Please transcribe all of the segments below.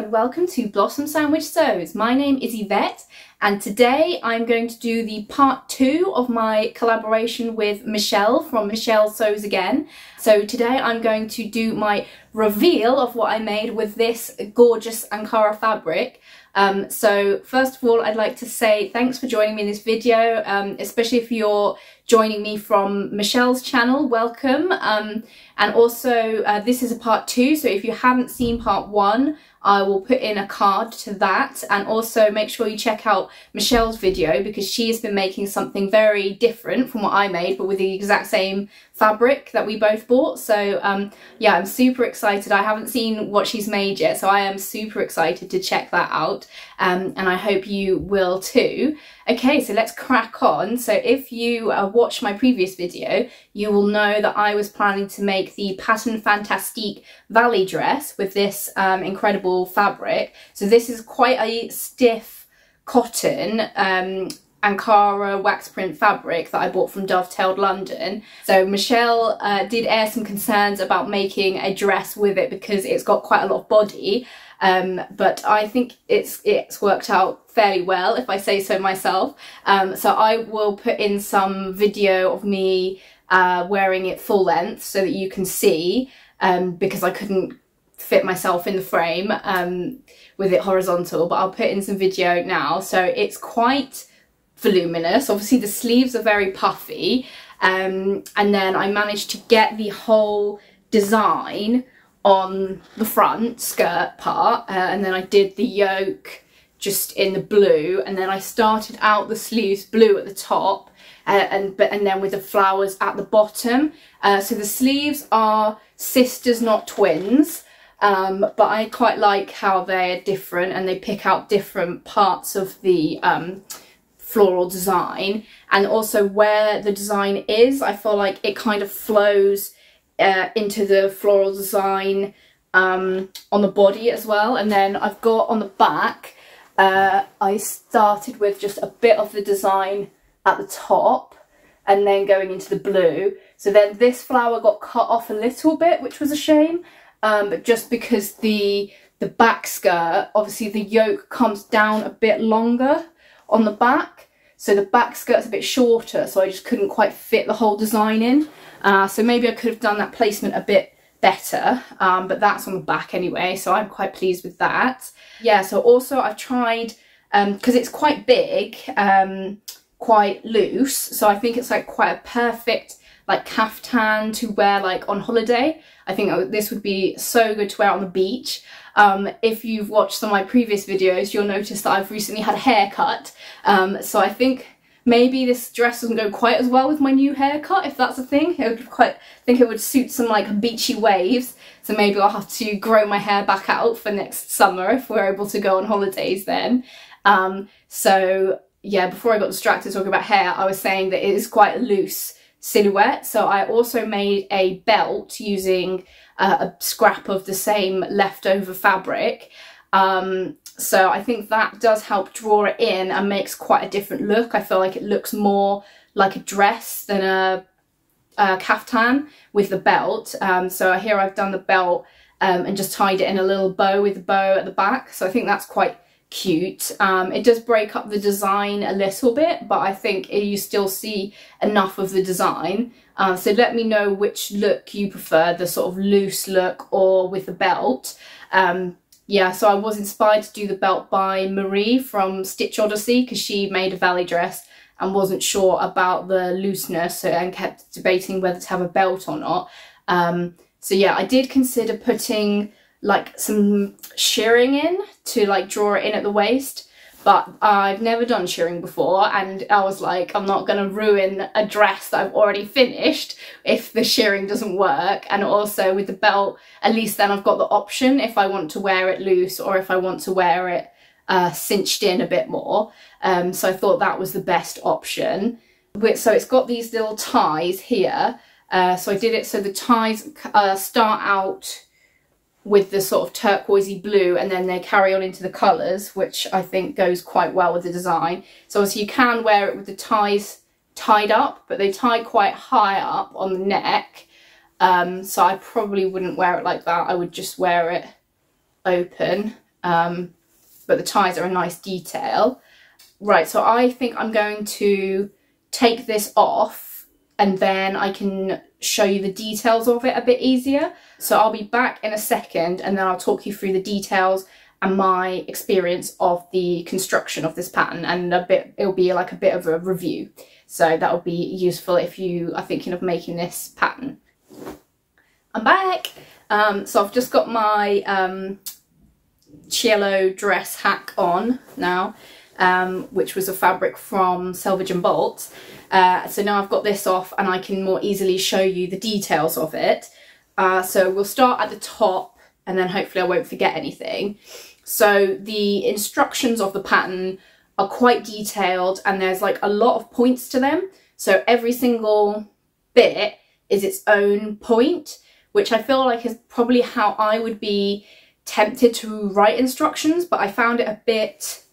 and welcome to Blossom Sandwich Sews. My name is Yvette and today I'm going to do the part 2 of my collaboration with Michelle from Michelle Sews Again. So today I'm going to do my reveal of what I made with this gorgeous Ankara fabric. So first of all, I'd like to say thanks for joining me in this video, especially if you're joining me from Michelle's channel, welcome. And also this is a part 2, so if you haven't seen part 1, I will put in a card to that, and also make sure you check out Michelle's video because she has been making something very different from what I made, but with the exact same fabric that we both bought. So yeah, I'm super excited. I haven't seen what she's made yet, so I am super excited to check that out, and I hope you will too. Okay, so let's crack on. So if you watched my previous video, you will know that I was planning to make the Pattern Fantastique Vali dress with this incredible fabric. So this is quite a stiff cotton Ankara wax print fabric that I bought from Dovetailed London. So Michelle did air some concerns about making a dress with it because it's got quite a lot of body, but I think it's worked out fairly well, if I say so myself. So I will put in some video of me wearing it full length so that you can see, because I couldn't fit myself in the frame with it horizontal, but I'll put in some video now. So it's quite voluminous. Obviously the sleeves are very puffy, and then I managed to get the whole design on the front skirt part, and then I did the yoke just in the blue, and then I started out the sleeves blue at the top, and then with the flowers at the bottom. So the sleeves are sisters, not twins, but I quite like how they're different and they pick out different parts of the floral design, and also where the design is, I feel like it kind of flows into the floral design on the body as well. And then I've got on the back, I started with just a bit of the design at the top and then going into the blue. So then this flower got cut off a little bit, which was a shame, but just because the back skirt, obviously the yoke comes down a bit longer on the back, so the back skirt's a bit shorter, so I just couldn't quite fit the whole design in. So maybe I could have done that placement a bit better, but that's on the back anyway, so I'm quite pleased with that. Yeah, so also I've tried, because it's quite big, quite loose, so I think it's like quite a perfect like caftan to wear like on holiday. I think this would be so good to wear on the beach. If you've watched some of my previous videos, you'll notice that I've recently had a haircut, so I think maybe this dress doesn't go quite as well with my new haircut, if that's a thing. Think it would suit some like beachy waves, so maybe I'll have to grow my hair back out for next summer if we're able to go on holidays then. So yeah, before I got distracted talking about hair, I was saying that it is quite a loose silhouette. So I also made a belt using a scrap of the same leftover fabric. So I think that does help draw it in and makes quite a different look. I feel like it looks more like a dress than a caftan with the belt. So here I've done the belt and just tied it in a little bow with a bow at the back. So I think that's quite cute. It does break up the design a little bit, but I think you still see enough of the design. So let me know which look you prefer, the sort of loose look or with the belt. Yeah, so I was inspired to do the belt by Marie from Stitch Odyssey because she made a Vali dress and wasn't sure about the looseness and kept debating whether to have a belt or not. So yeah, I did consider putting like some shirring in to like draw it in at the waist, but I've never done shirring before, and I was like, I'm not gonna ruin a dress that I've already finished if the shirring doesn't work. And also with the belt, at least then I've got the option if I want to wear it loose or if I want to wear it cinched in a bit more. So I thought that was the best option. So it's got these little ties here, so I did it so the ties start out with the sort of turquoisey blue and then they carry on into the colours, which I think goes quite well with the design. So obviously you can wear it with the ties tied up, but they tie quite high up on the neck, so I probably wouldn't wear it like that. I would just wear it open, but the ties are a nice detail. Right, so I think I'm going to take this off and then I can show you the details of it a bit easier. So I'll be back in a second and then I'll talk you through the details and my experience of the construction of this pattern, and it'll be like a bit of a review. So that'll be useful if you are thinking of making this pattern. I'm back. So I've just got my cello dress hack on now, which was a fabric from Selvage and Bolt. So now I've got this off and I can more easily show you the details of it. So we'll start at the top and then hopefully I won't forget anything. So the instructions of the pattern are quite detailed and there's like a lot of points to them. So every single bit is its own point, which I feel like is probably how I would be tempted to write instructions, but I found it a bit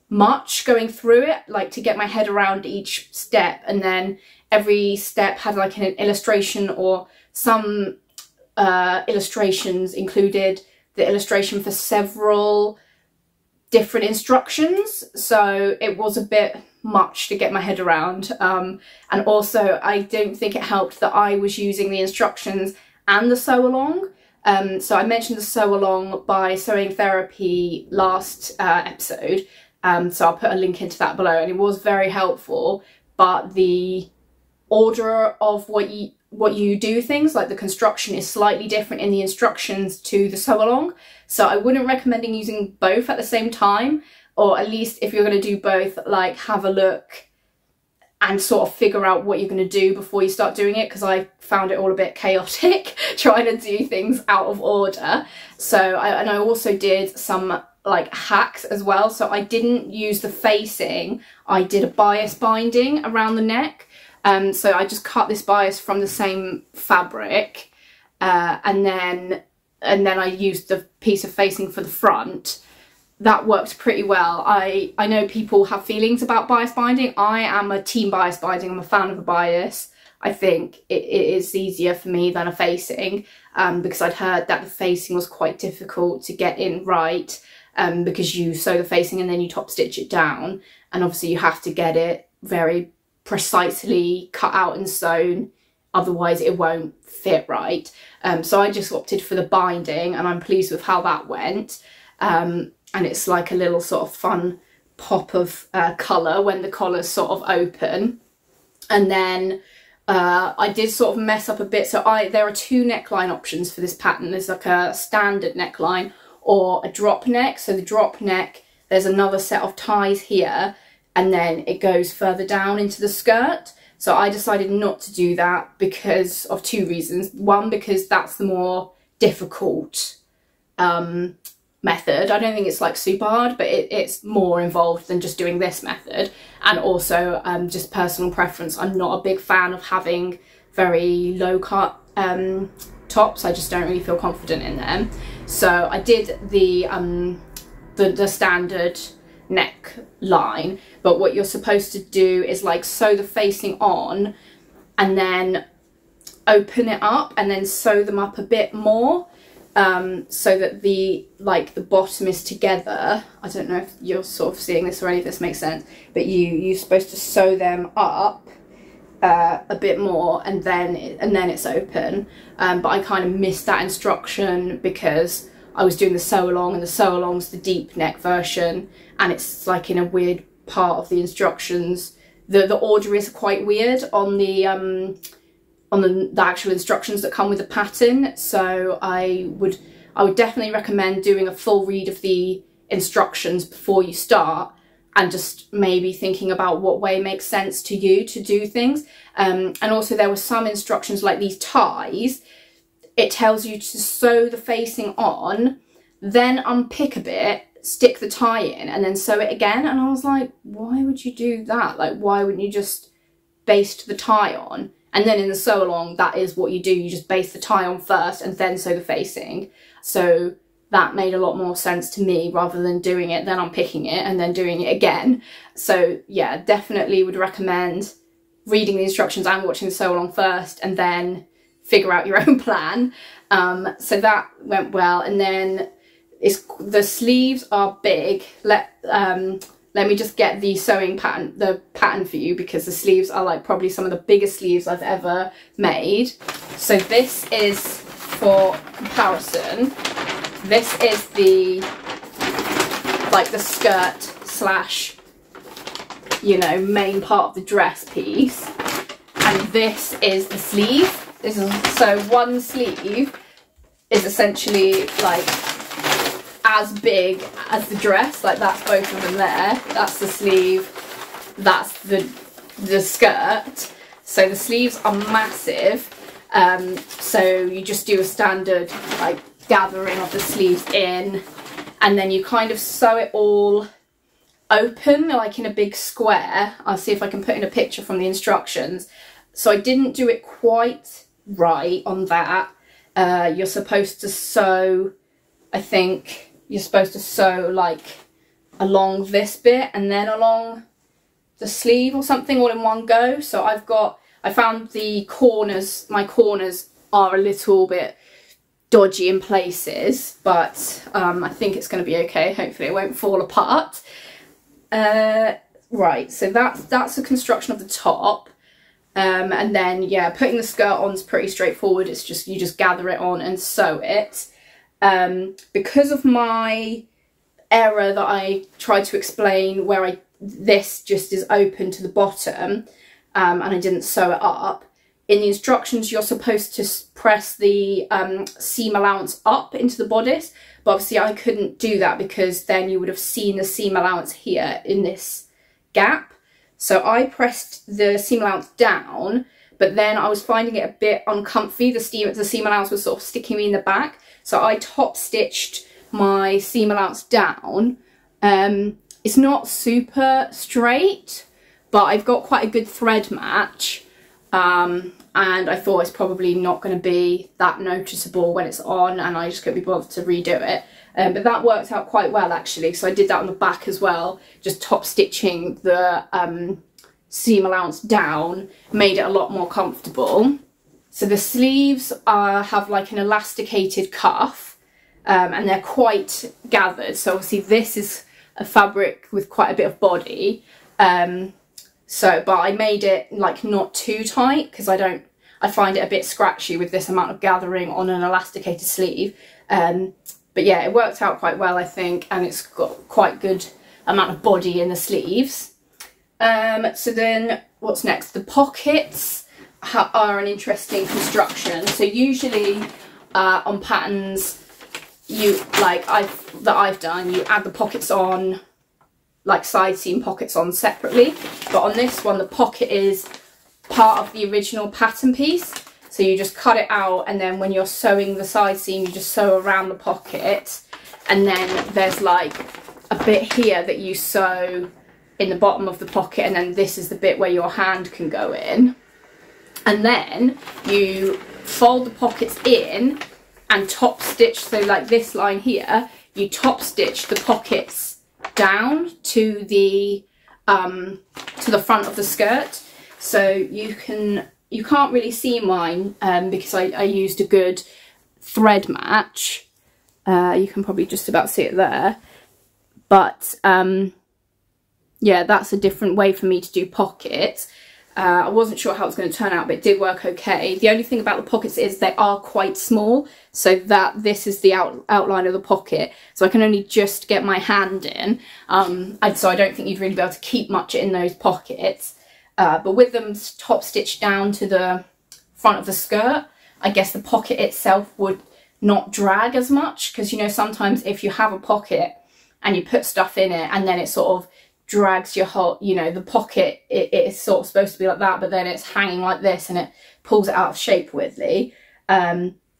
much going through it, like to get my head around each step, and then every step had like an illustration, or some illustrations included the illustration for several different instructions, so it was a bit much to get my head around. And also I don't think it helped that I was using the instructions and the sew along. So I mentioned the sew along by Sewing Therapy last episode, so I'll put a link into that below, and it was very helpful, but the order of what you do things, like the construction, is slightly different in the instructions to the sew along. So I wouldn't recommend using both at the same time, or at least if you're going to do both, like have a look and sort of figure out what you're going to do before you start doing it, because I found it all a bit chaotic trying to do things out of order. So I also did some like hacks as well. So I didn't use the facing, I did a bias binding around the neck. So I just cut this bias from the same fabric, and then I used the piece of facing for the front. That worked pretty well. I know people have feelings about bias binding. I am a team bias binding. I'm a fan of a bias. I think it is easier for me than a facing, because I'd heard that the facing was quite difficult to get in right, because you sew the facing and then you top stitch it down, and obviously you have to get it very precisely cut out and sewn, otherwise it won't fit right. So I just opted for the binding, and I'm pleased with how that went. And it's like a little sort of fun pop of colour when the collar's sort of open. And then I did sort of mess up a bit. So there are two neckline options for this pattern. There's like a standard neckline or a drop neck. So the drop neck, there's another set of ties here, and then it goes further down into the skirt. So I decided not to do that because of two reasons. One, because that's the more difficult method. I don't think it's like super hard, but it's more involved than just doing this method. And also just personal preference, I'm not a big fan of having very low cut tops. I just don't really feel confident in them. So I did the standard neck line, but what you're supposed to do is like sew the facing on and then open it up and then sew them up a bit more, so that the bottom is together. I don't know if you're sort of seeing this or any of this makes sense, but you're supposed to sew them up a bit more and then it's open. But I kind of missed that instruction because I was doing the sew along, and the sew along's the deep neck version, and it's like in a weird part of the instructions. The order is quite weird on the actual instructions that come with the pattern. So I would definitely recommend doing a full read of the instructions before you start, and just maybe thinking about what way makes sense to you to do things. And also there were some instructions like these ties. It tells you to sew the facing on, then unpick a bit, stick the tie in, and then sew it again. And I was like, why would you do that? Like, why wouldn't you just baste the tie on? And then in the sew along, that is what you do. You just baste the tie on first and then sew the facing. So that made a lot more sense to me, rather than doing it, then unpicking it and then doing it again. So yeah, definitely would recommend reading the instructions and watching the sew along first, and then figure out your own plan. So that went well. And then the sleeves are big. Let me just get the sewing pattern, the pattern for you, because the sleeves are like probably some of the biggest sleeves I've ever made. So this is, for comparison, this is the skirt slash, you know, main part of the dress piece, and this is the sleeve. So one sleeve is essentially like as big as the dress, like that's both of them there. That's the sleeve, that's the skirt. So the sleeves are massive. So you just do a standard like gathering of the sleeves in, and then you kind of sew it all open like in a big square. I'll see if I can put in a picture from the instructions. So I didn't do it quite right on that. You're supposed to sew, I think you're supposed to sew like along this bit and then along the sleeve or something all in one go. So I found the corners, my corners are a little bit dodgy in places, but I think it's going to be okay. Hopefully it won't fall apart. Right, so that's the construction of the top. And then, yeah, putting the skirt on is pretty straightforward. It's just, you just gather it on and sew it. Because of my error that I tried to explain, where this just is open to the bottom, and I didn't sew it up, in the instructions you're supposed to press the seam allowance up into the bodice, but obviously I couldn't do that because then you would have seen the seam allowance here in this gap. So I pressed the seam allowance down, but then I was finding it a bit uncomfy. The seam allowance was sort of sticking me in the back, so I top stitched my seam allowance down. It's not super straight, but I've got quite a good thread match. And I thought it's probably not going to be that noticeable when it's on, and I just couldn't be bothered to redo it. But that worked out quite well actually, so I did that on the back as well, just top stitching the seam allowance down, made it a lot more comfortable. So the sleeves have like an elasticated cuff, and they're quite gathered, so obviously this is a fabric with quite a bit of body. But I made it like not too tight because I find it a bit scratchy with this amount of gathering on an elasticated sleeve. But yeah, it worked out quite well, I think, and it's got quite good amount of body in the sleeves. So then what's next? The pockets are an interesting construction. So usually on patterns that I've done, you add the pockets on, like side seam pockets on separately, but on this one the pocket is part of the original pattern piece, so you just cut it out, and then when you're sewing the side seam you just sew around the pocket, and then there's like a bit here that you sew in the bottom of the pocket, and then this is the bit where your hand can go in, and then you fold the pockets in and top stitch. So like this line here, you top stitch the pockets down to the front of the skirt. So you can't really see mine because I used a good thread match. You can probably just about see it there, but yeah, that's a different way for me to do pockets. I wasn't sure how it was going to turn out, but it did work okay. The only thing about the pockets is they are quite small, so that this is the outline of the pocket, so I can only just get my hand in, so I don't think you'd really be able to keep much in those pockets. But with them top stitched down to the front of the skirt, I guess the pocket itself would not drag as much, because you know sometimes if you have a pocket and you put stuff in it and then it sort of drags your whole, you know, the pocket, it is sort of supposed to be like that, but then it's hanging like this and it pulls it out of shape weirdly.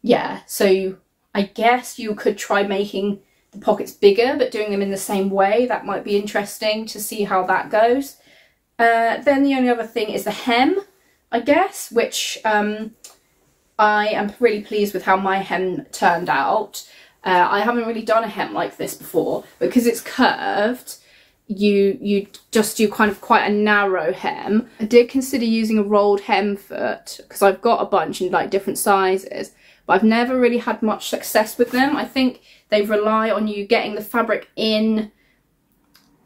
Yeah, so I guess you could try making the pockets bigger but doing them in the same way. That might be interesting to see how that goes. Then the only other thing is the hem, I guess, which I am really pleased with how my hem turned out. I haven't really done a hem like this before, because it's curved. You just do kind of quite a narrow hem. I did consider using a rolled hem foot because I've got a bunch in like different sizes, but I've never really had much success with them. I think they rely on you getting the fabric in,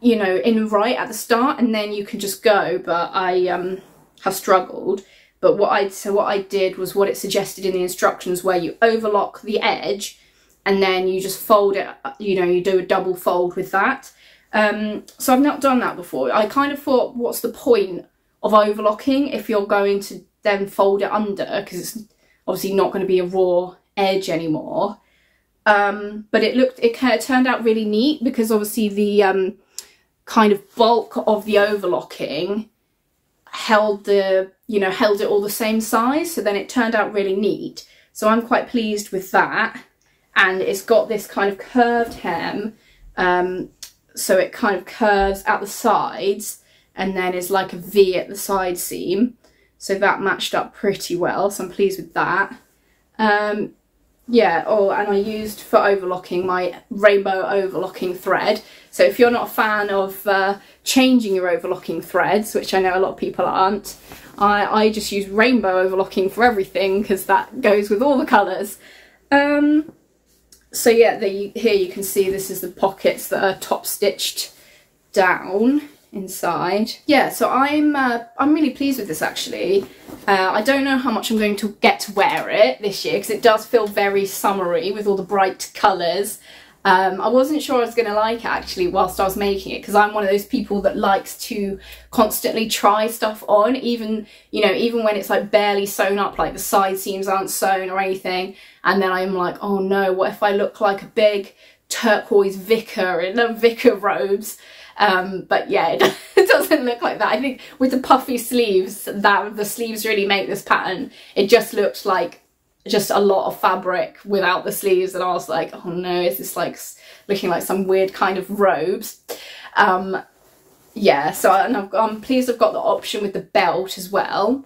you know, in right at the start, and then you can just go, but I have struggled. But what I did was what it suggested in the instructions, where you overlock the edge and then you just fold it, you know, you do a double fold with that. So I've not done that before. I kind of thought, what's the point of overlocking if you're going to then fold it under, because it's obviously not going to be a raw edge anymore. But it turned out really neat, because obviously the kind of bulk of the overlocking held it all the same size, so then it turned out really neat. So I'm quite pleased with that. And it's got this kind of curved hem, so it kind of curves at the sides and then is like a V at the side seam, so that matched up pretty well, so I'm pleased with that. Yeah, oh, and I used for overlocking my rainbow overlocking thread. So if you're not a fan of changing your overlocking threads, which I know a lot of people aren't, I just use rainbow overlocking for everything, because that goes with all the colours. So yeah, here you can see this is the pockets that are top stitched down inside. Yeah, so I'm really pleased with this actually. I don't know how much I'm going to get to wear it this year, because it does feel very summery with all the bright colours. I wasn't sure I was going to like it actually whilst I was making it, because I'm one of those people that likes to constantly try stuff on, even when it's like barely sewn up, like the side seams aren't sewn or anything, and then I'm like, oh no, what if I look like a big turquoise vicar in a vicar robes? But yeah, it doesn't look like that. I think with the puffy sleeves, the sleeves really make this pattern. It just looked like just a lot of fabric without the sleeves, and I was like, oh no, is this like looking like some weird kind of robes? Yeah, so I'm pleased I've got the option with the belt as well.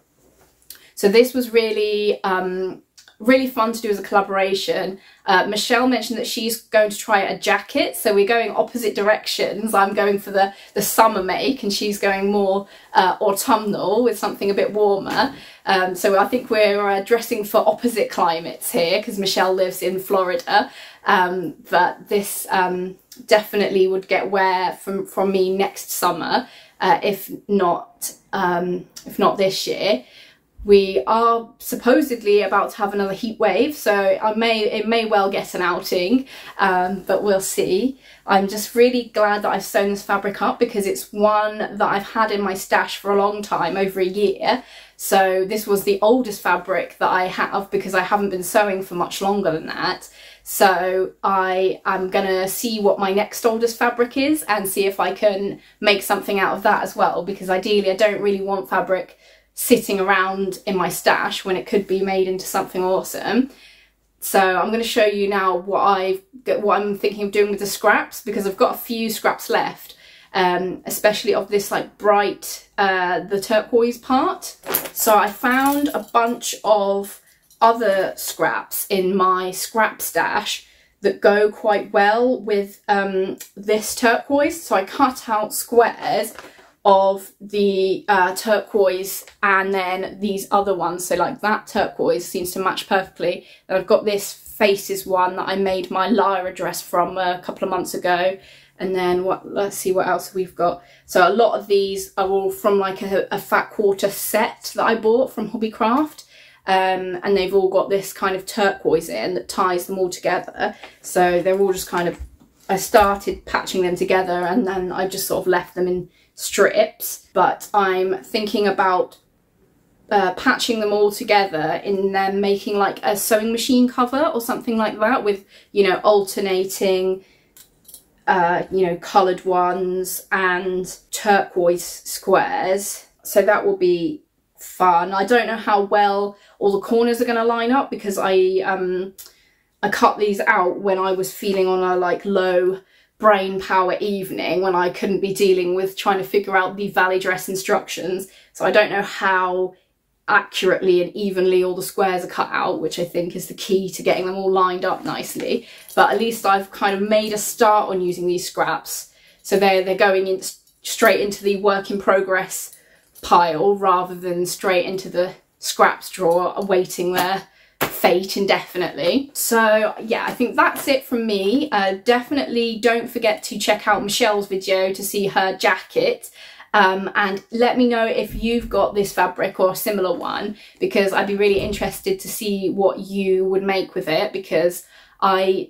So this was really really fun to do as a collaboration. Michelle mentioned that she's going to try a jacket, so we're going opposite directions. I'm going for the summer make, and she's going more autumnal with something a bit warmer. So I think we're dressing for opposite climates here, because Michelle lives in Florida. But this definitely would get wear from me next summer, if not this year. We are supposedly about to have another heat wave, so it may well get an outing, but we'll see. I'm just really glad that I've sewn this fabric up, because it's one that I've had in my stash for a long time, over a year. So this was the oldest fabric that I have, because I haven't been sewing for much longer than that. So I am gonna see what my next oldest fabric is and see if I can make something out of that as well, because ideally I don't really want fabric sitting around in my stash when it could be made into something awesome. So I'm going to show you now what I'm thinking of doing with the scraps, because I've got a few scraps left, especially of this like bright the turquoise part. So I found a bunch of other scraps in my scrap stash that go quite well with this turquoise. So I cut out squares of the turquoise, and then these other ones, so like that turquoise seems to match perfectly. And I've got this faces one that I made my Lyra dress from a couple of months ago, and then let's see what else we've got. So a lot of these are all from like a fat quarter set that I bought from Hobbycraft, and they've all got this kind of turquoise in that ties them all together. So they're all just kind of, I started patching them together and then I just sort of left them in strips, but I'm thinking about patching them all together and then making like a sewing machine cover or something like that, with, you know, alternating you know, coloured ones and turquoise squares. So that will be fun. I don't know how well all the corners are going to line up, because I cut these out when I was feeling on a like low brain power evening, when I couldn't be dealing with trying to figure out the Vali dress instructions. So I don't know how accurately and evenly all the squares are cut out, which I think is the key to getting them all lined up nicely. But at least I've kind of made a start on using these scraps, so they're going in straight into the work in progress pile rather than straight into the scraps drawer awaiting their fate indefinitely. So yeah, I think that's it from me. Definitely don't forget to check out Michelle's video to see her jacket. And let me know if you've got this fabric or a similar one, because I'd be really interested to see what you would make with it, because I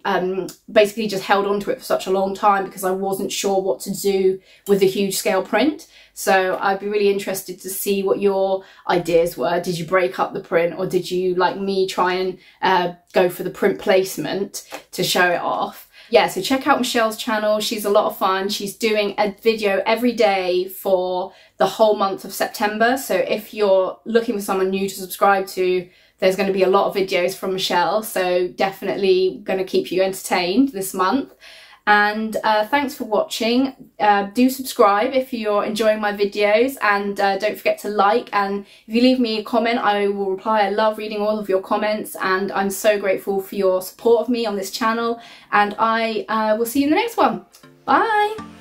basically just held on to it for such a long time because I wasn't sure what to do with the huge scale print. So I'd be really interested to see what your ideas were. Did you break up the print, or did you, like me, try and go for the print placement to show it off? Yeah, so check out Michelle's channel. She's a lot of fun. She's doing a video every day for the whole month of September. So if you're looking for someone new to subscribe to, there's going to be a lot of videos from Michelle. So definitely going to keep you entertained this month. And thanks for watching. Do subscribe if you're enjoying my videos, and don't forget to like, and if you leave me a comment I will reply. I love reading all of your comments, and I'm so grateful for your support of me on this channel, and I will see you in the next one. Bye!